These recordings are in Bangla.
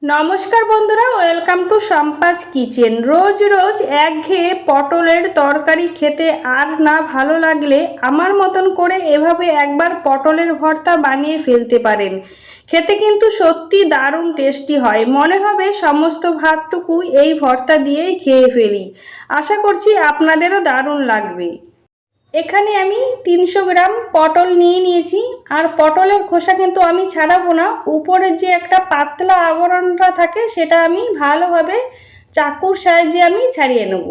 নমস্কার বন্ধুরা, ওয়েলকাম টু সম্পাজ কিচেন। রোজ রোজ একঘেয়ে পটলের তরকারি খেতে আর না ভালো লাগলে আমার মতন করে এভাবে একবার পটলের ভর্তা বানিয়ে ফেলতে পারেন। খেতে কিন্তু সত্যি দারুণ টেস্টি হয়। মনে হবে সমস্ত ভাতটুকু এই ভর্তা দিয়েই খেয়ে ফেলি। আশা করছি আপনাদেরও দারুণ লাগবে। এখানে আমি 300 গ্রাম পটল নিয়েছি। আর পটলের খোসা কিন্তু আমি ছাড়াবো না, উপরের যে একটা পাতলা আবরণটা থাকে সেটা আমি ভালোভাবে চাকুর সাহায্যে আমি ছাড়িয়ে নেব।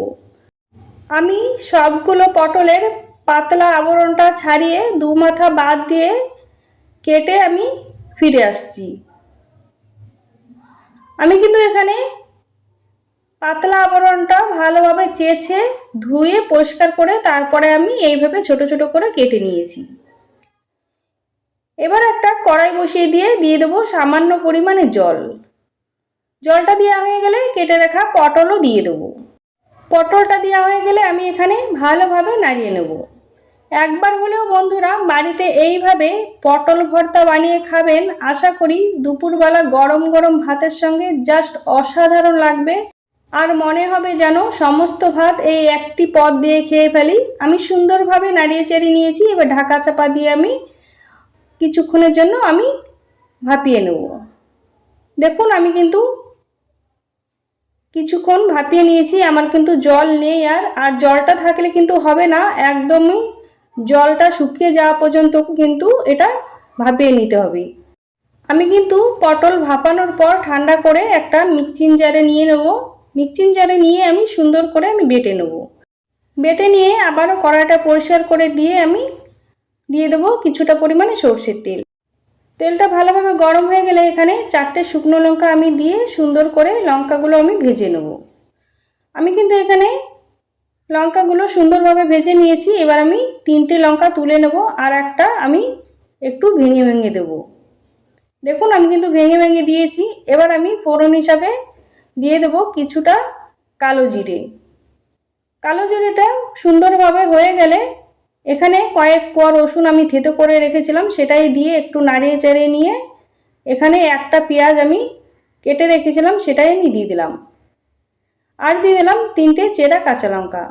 আমি সবগুলো পটলের পাতলা আবরণটা ছাড়িয়ে দু মাথা বাদ দিয়ে কেটে আমি ফিরে আসছি। আমি কিন্তু এখানে পাতলা আবরণটা ভালোভাবে চেঁচে ধুয়ে পরিষ্কার করে তারপরে আমি এইভাবে ছোট ছোট করে কেটে নিয়েছি। এবার একটা কড়াই বসিয়ে দিয়ে দেবো সামান্য পরিমাণে জল। জলটা দেওয়া হয়ে গেলে কেটে রাখা পটলও দিয়ে দেবো। পটলটা দেওয়া হয়ে গেলে আমি এখানে ভালোভাবে নাড়িয়ে নেব। একবার হলেও বন্ধুরা বাড়িতে এইভাবে পটল ভর্তা বানিয়ে খাবেন। আশা করি দুপুরবেলা গরম গরম ভাতের সঙ্গে জাস্ট অসাধারণ লাগবে। আর মনে হবে যেন সমস্ত ভাত এই একটি পদ দিয়ে খেয়ে ফেলি। আমি সুন্দরভাবে নাড়িয়ে চেড়ে নিয়েছি। এবার ঢাকা চাপা দিয়ে আমি কিছুক্ষণের জন্য আমি ভাপিয়ে নেব। দেখুন আমি কিন্তু কিছুক্ষণ ভাপিয়ে নিয়েছি। আমার কিন্তু জল নেই আর জলটা থাকলে কিন্তু হবে না, একদমই জলটা শুকিয়ে যাওয়া পর্যন্ত কিন্তু এটা ভাপিয়ে নিতে হবে। আমি কিন্তু পটল ভাপানোর পর ঠান্ডা করে একটা মিক্সিং জারে নিয়ে নেব। মিক্সিং জারে নিয়ে আমি সুন্দর করে আমি বেটে নেব। বেটে নিয়ে আবারও কড়াইটা পরিষ্কার করে দিয়ে আমি দিয়ে দেবো কিছুটা পরিমাণে সরষের তেল। তেলটা ভালোভাবে গরম হয়ে গেলে এখানে 4টে শুকনো লঙ্কা আমি দিয়ে সুন্দর করে লঙ্কাগুলো আমি ভেজে নেব। আমি কিন্তু এখানে লঙ্কাগুলো সুন্দরভাবে ভেজে নিয়েছি। এবার আমি 3টে লঙ্কা তুলে নেব আর একটা আমি একটু ভেঙে ভেঙে দেব। দেখুন আমি কিন্তু ভেঙে ভেঙে দিয়েছি। এবার আমি ফোড়ন হিসাবে দিয়ে দেব কিছুটা কালো জিরে। কালো জিরেটা সুন্দরভাবে হয়ে গেলে এখানে কয়েক কোয়া রসুন আমি থেতো করে রেখেছিলাম, সেটাই দিয়ে একটু নাড়িয়ে চাড়িয়ে নিয়ে এখানে একটা পেঁয়াজ আমি কেটে রেখেছিলাম সেটাই আমি দিয়ে দিলাম। আর দিয়ে দিলাম 3টে চেরা কাঁচা লঙ্কা।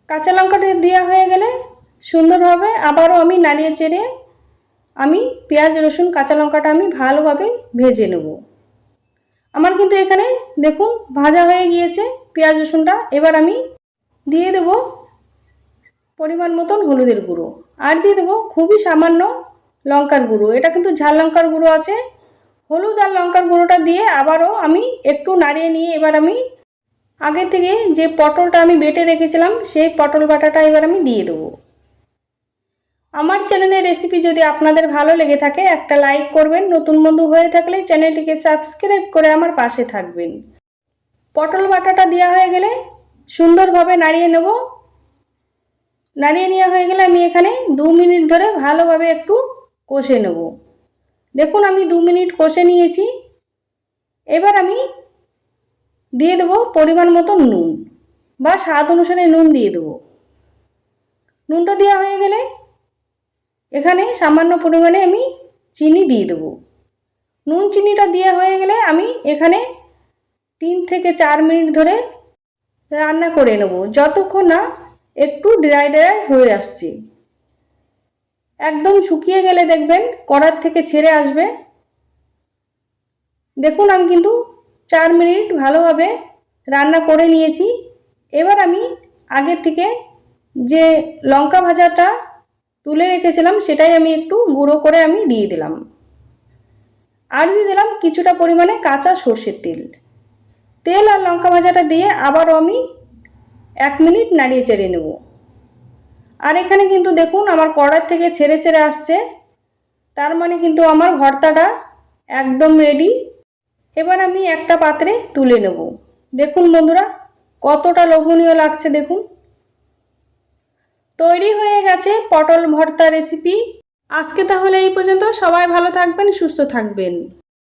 কাঁচা লঙ্কাটা দেওয়া হয়ে গেলে সুন্দরভাবে আবারও আমি নাড়িয়ে চেড়ে আমি পেঁয়াজ রসুন কাঁচা লঙ্কাটা আমি ভালোভাবে ভেজে নেব। আমার কিন্তু এখানে দেখুন ভাজা হয়ে গিয়েছে পেঁয়াজ রসুনটা। এবার আমি দিয়ে দেব পরিমাণ মতন হলুদের গুঁড়ো আর দিয়ে দেবো খুবই সামান্য লঙ্কার গুঁড়ো। এটা কিন্তু ঝাল লঙ্কার গুঁড়ো আছে। হলুদ আর লঙ্কার গুঁড়োটা দিয়ে আবারও আমি একটু নাড়িয়ে নিয়ে এবার আমি আগে থেকে যে পটলটা আমি বেটে রেখেছিলাম সেই পটল বাটাটা এবার আমি দিয়ে দেবো। আমার চ্যানেলের রেসিপি যদি আপনাদের ভালো লেগে থাকে একটা লাইক করবেন, নতুন বন্ধু হয়ে থাকলে চ্যানেলটিকে সাবস্ক্রাইব করে আমার পাশে থাকবেন। পটল বাটাটা দেওয়া হয়ে গেলে সুন্দরভাবে নাড়িয়ে নেব। নাড়িয়ে নেওয়া হয়ে গেলে আমি এখানে 2 মিনিট ধরে ভালোভাবে একটু কষে নেব। দেখুন আমি 2 মিনিট কষে নিয়েছি। এবার আমি দিয়ে দেবো পরিমাণ মতো নুন বা স্বাদ অনুসারে নুন দিয়ে দেবো। নুনটা দেওয়া হয়ে গেলে এখানে সামান্য পরিমাণে আমি চিনি দিয়ে দেবো। নুন চিনিটা দেওয়া হয়ে গেলে আমি এখানে 3 থেকে 4 মিনিট ধরে রান্না করে নেব, যতক্ষণ না একটু ড্রাই ড্রাই হয়ে আসছে। একদম শুকিয়ে গেলে দেখবেন কড়ার থেকে ছেড়ে আসবে। দেখুন আমি কিন্তু 4 মিনিট ভালোভাবে রান্না করে নিয়েছি। এবার আমি আগের থেকে যে লঙ্কা ভাজাটা তুলে রেখেছিলাম সেটাই আমি একটু গুঁড়ো করে আমি দিয়ে দিলাম। আর দিয়ে দিলাম কিছুটা পরিমাণে কাঁচা সর্ষের তেল। তেল আর লঙ্কা ভাজাটা দিয়ে আবারও আমি 1 মিনিট নাড়িয়ে চেড়ে নেব। আর এখানে কিন্তু দেখুন আমার কড়ার থেকে ছেড়ে ছেড়ে আসছে, তার মানে কিন্তু আমার ভর্তাটা একদম রেডি। এবার আমি একটা পাত্রে তুলে নেব। দেখুন বন্ধুরা কতটা লোভনীয় লাগছে। দেখুন তৈরি হয়ে গেছে পটল ভর্তা রেসিপি। আজকে তাহলে এই পর্যন্ত। সবাই ভালো থাকবেন, সুস্থ থাকবেন।